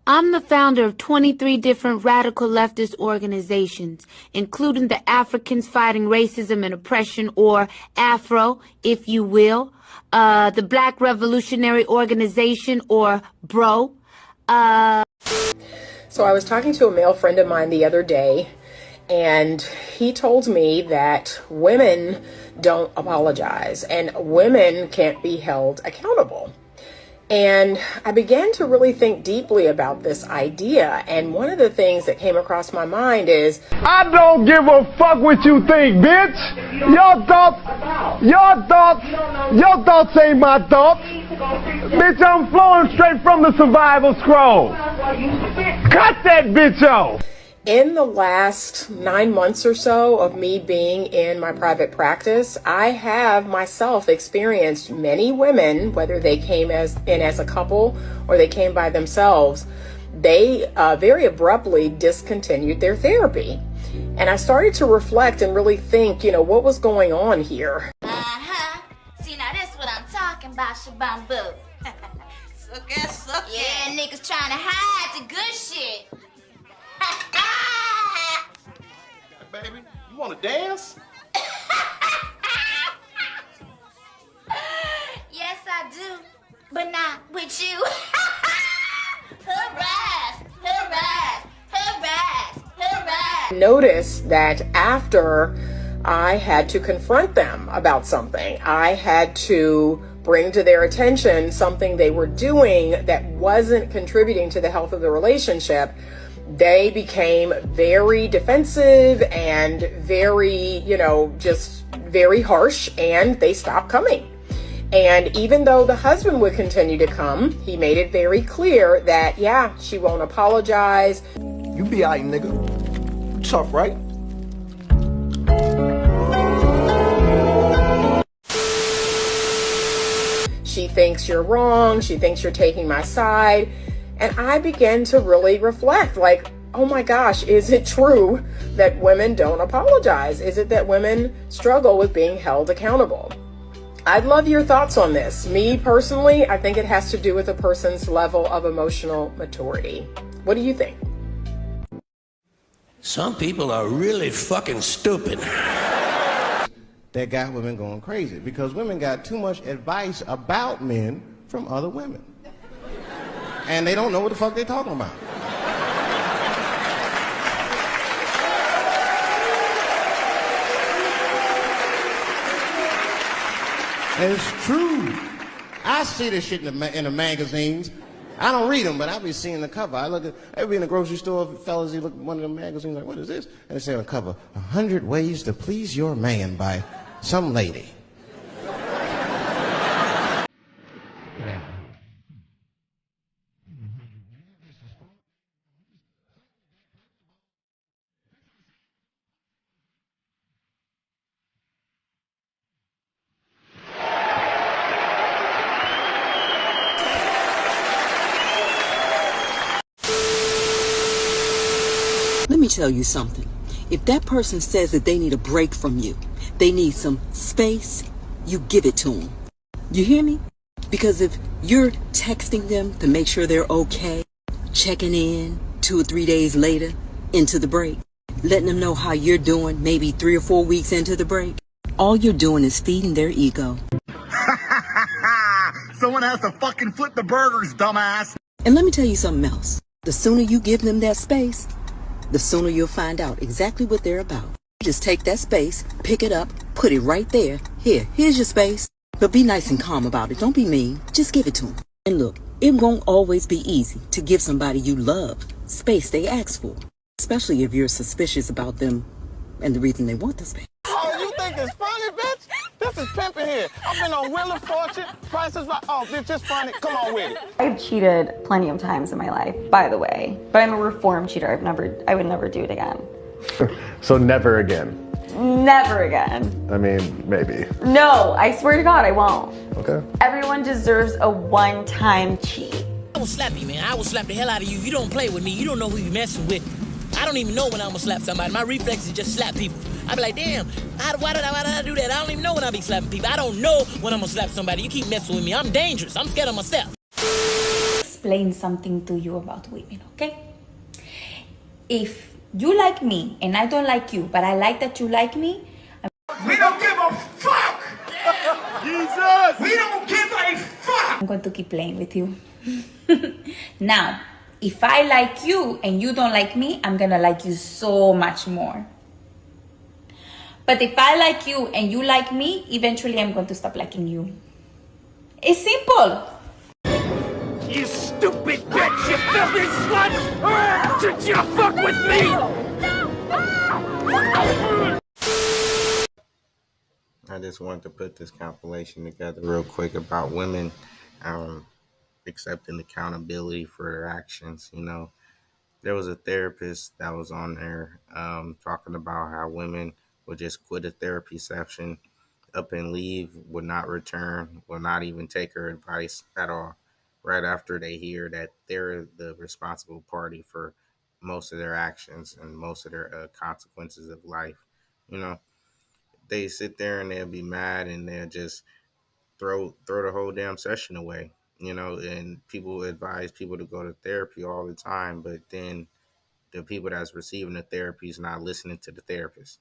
I'm the founder of 23 different radical leftist organizations, including the Africans Fighting Racism and Oppression, or AFRO, if you will, the Black Revolutionary Organization, or BRO. So I was talking to a male friend of mine the other day, and he told me that women don't apologize and women can't be held accountable. And I began to really think deeply about this idea. And one of the things that came across my mind is, I don't give a fuck what you think, bitch. Your thoughts ain't my thoughts. Bitch, I'm flowing straight from the survival scroll. Cut that bitch off. in the last 9 months or so of me being in my private practice, I have myself experienced many women, whether they came in as a couple or they came by themselves, they very abruptly discontinued their therapy. And I started to reflect and really think, what was going on here? See, now that's what I'm talking about, Shabambu. Suck it. Yeah, niggas trying to hide the good shit. Hey, baby, you want to dance? Yes, I do, but not with you. Harass. Notice that after I had to confront them about something, I had to bring to their attention something they were doing that wasn't contributing to the health of the relationship, they became very defensive and very, just very harsh, and they stopped coming. And even though the husband would continue to come, he made it very clear that, yeah, she won't apologize. You be alright, nigga. You tough, right? She thinks you're wrong. She thinks you're taking my side. And I began to really reflect, like, oh my gosh, is it true that women don't apologize? Is it that women struggle with being held accountable? I'd love your thoughts on this. Me personally, I think it has to do with a person's level of emotional maturity. What do you think? Some people are really fucking stupid. That got women going crazy because women got too much advice about men from other women. And they don't know what the fuck they're talking about. And it's true. I see this shit in the magazines. I don't read them, but I be seeing the cover. I be in the grocery store, fellas, you look at one of the magazines like, what is this? And they say on the cover, 100 Ways to Please Your Man by some lady. Let me tell you something. If that person says that they need a break from you, they need some space, you give it to them. You hear me? Because if you're texting them to make sure they're okay, checking in 2 or 3 days later into the break, letting them know how you're doing maybe 3 or 4 weeks into the break, all you're doing is feeding their ego. Someone has to fucking flip the burgers, dumbass. And let me tell you something else. The sooner you give them that space, the sooner you'll find out exactly what they're about. Just take that space, pick it up, put it right there. Here's your space. But be nice and calm about it. Don't be mean. Just give it to them. And look, it won't always be easy to give somebody you love space they ask for, especially if you're suspicious about them and the reason they want the space. Oh, you think it's funny, bitch? This is pimping here. I've been on Wheel of Fortune, Price is Right. Oh, bitch, it's funny. Come on with it. I've cheated plenty of times in my life, by the way. But I'm a reformed cheater. I would never do it again. So never again. Never again. I mean, maybe. No, I swear to God, I won't. Okay. Everyone deserves a one-time cheat. I will slap you, man. I will slap the hell out of you. You don't play with me. You don't know who you're messing with. I don't even know when I'm gonna slap somebody. My reflex is just slap people. I be like, damn, why did I do that? I don't even know when I be slapping people. I don't know when I'm gonna slap somebody. You keep messing with me. I'm dangerous. I'm scared of myself. explain something to you about women, okay? If you like me and I don't like you, but I like that you like me, We don't give a fuck! Jesus! We don't give a fuck! I'm going to keep playing with you. Now, if I like you and you don't like me, I'm gonna like you so much more. But if I like you and you like me, eventually I'm going to stop liking you. It's simple. You stupid bitch! You filthy slut! Did you fuck with me? I just wanted to put this compilation together real quick about women accepting accountability for their actions. You know, there was a therapist that was on there talking about how women would just quit a therapy session, up and leave, would not return, will not even take her advice at all, right after they hear that they're the responsible party for most of their actions and most of their consequences of life. You know, they sit there and they'll be mad and they'll just throw the whole damn session away. You know, and people advise people to go to therapy all the time, but then the people that's receiving the therapy is not listening to the therapist.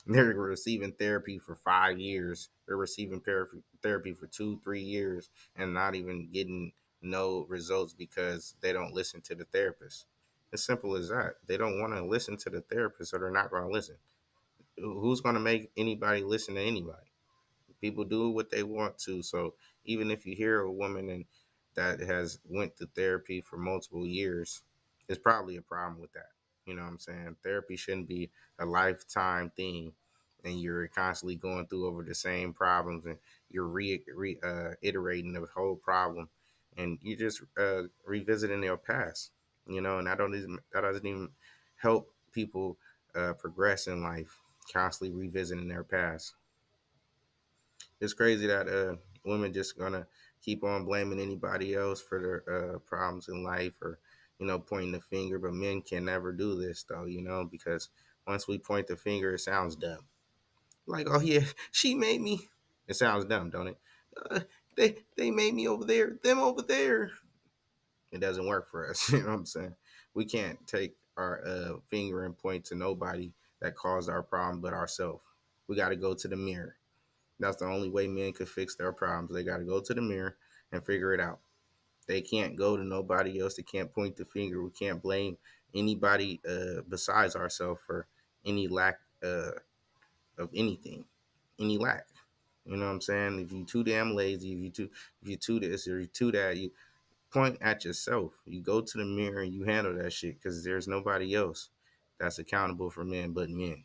They're receiving therapy for 5 years. They're receiving therapy for 2, 3 years and not even getting no results because they don't listen to the therapist. As simple as that. They don't want to listen to the therapist, so they're not going to listen. Who's going to make anybody listen to anybody? People do what they want to. So even if you hear a woman and that has went to therapy for multiple years, there's probably a problem with that. You know what I'm saying? Therapy shouldn't be a lifetime thing, and you're constantly going through over the same problems, and you're iterating the whole problem, and you're just revisiting your past. You know, and that doesn't even help people progress in life. Constantly revisiting their past. It's crazy that women just gonna keep on blaming anybody else for their problems in life, or pointing the finger. But men can never do this though, because once we point the finger, it sounds dumb. Like, oh yeah, she made me. It sounds dumb, don't it? Uh, they made me over there, them over there. It doesn't work for us. You know what I'm saying? We can't take our finger and point to nobody that caused our problem but ourselves. We got to go to the mirror. That's the only way men could fix their problems. They got to go to the mirror and figure it out. They can't go to nobody else. They can't point the finger. We can't blame anybody besides ourselves for any lack of anything, any lack. You know what I'm saying? If you too damn lazy, if you too this or you too that, you point at yourself. You go to the mirror and you handle that shit, because there's nobody else that's accountable for men but men.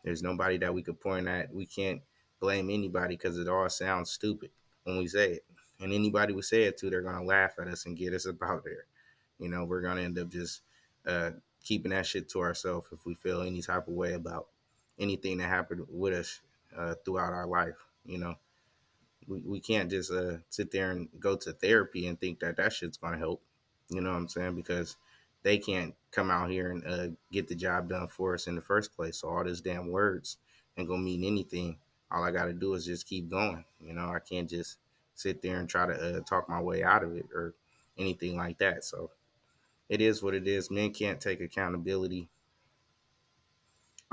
There's nobody that we could point at. We can't blame anybody because it all sounds stupid when we say it. And anybody we say it to, they're going to laugh at us and get us about there. We're going to end up just keeping that shit to ourselves if we feel any type of way about anything that happened with us throughout our life. We can't just sit there and go to therapy and think that shit's going to help. You know what I'm saying? Because they can't come out here and get the job done for us in the first place. So all this damn words ain't gonna mean anything. All I gotta do is just keep going. I can't just sit there and try to talk my way out of it or anything like that. So it is what it is. Men can't take accountability.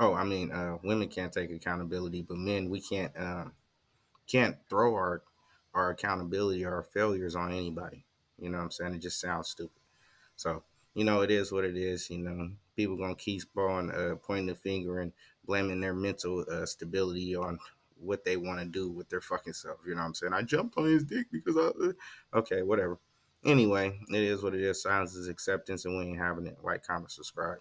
Women can't take accountability, but men, we can't throw our accountability or our failures on anybody. You know what I'm saying? It just sounds stupid. So, it is what it is. People going to keep on pointing the finger and blaming their mental stability on what they want to do with their fucking self. You know what I'm saying? I jumped on his dick because okay, whatever. Anyway, it is what it is. Silence is acceptance, and we ain't having it. Like, comment, subscribe.